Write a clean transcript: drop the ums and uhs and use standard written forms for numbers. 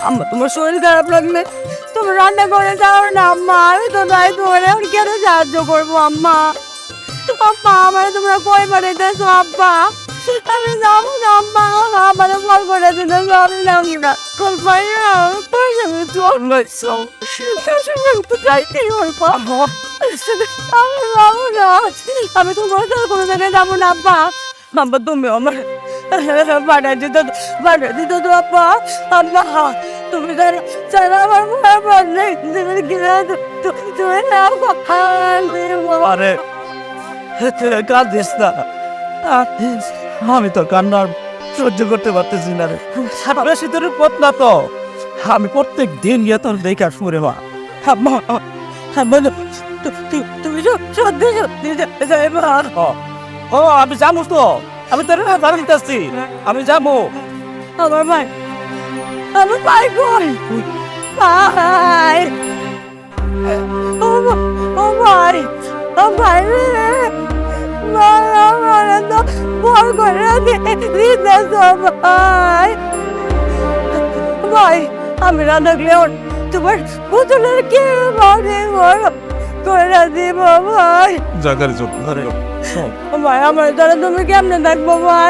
আম্মা তোমার শরীর খারাপ লাগলে তুমি রান্না করে যাও না আম্মা, আমি তো নাই, তোমার এখন কেন সাহায্য করবো আম্মা? আম্মা আমার তোমরা কই পাঠাইতেছো আব্বা? আমি যাবো না আম্মা, আমার ফল করে দিতে আমি যাবো না। কল পাই না তোর সঙ্গে চল তো যাইতেই হইব। আমি যাবো না, আমি তোমার সাথে কোনো জায়গায় যাবো না আব্বা। আব্বা তুমি আমার পাঠিয়ে দিত তো আব্বা। আব্বা তুমি যারা আমার ভয় নেই, তুমি আরে কাঁদিস না, আমি তো কান্নার সহ্য করতে পারতেছি না রে। বেশি দূরের পথ না তো, আমি প্রত্যেক দিন গিয়ে তোর দেখে আসবো রে মা। আম্মা আম্মা তুমি সত্যি সত্যি যাইবা? ও আমি যাবো তো, আমি তোর বাড়িতেছি, আমি যাবো। আমার ভাই, আমার ভাই কই? ভাই ও ভাই, ও ভাই রে, ভাই আমার তো ভয় করে দিতেছ ভাই। ভাই আমি না থাকলেও তোমার পুতুলের কে ভাবে করে দিব ভাই। জাগার জন্য ভাই আমার দ্বারা তুমি কেমনে থাকবো ভাই?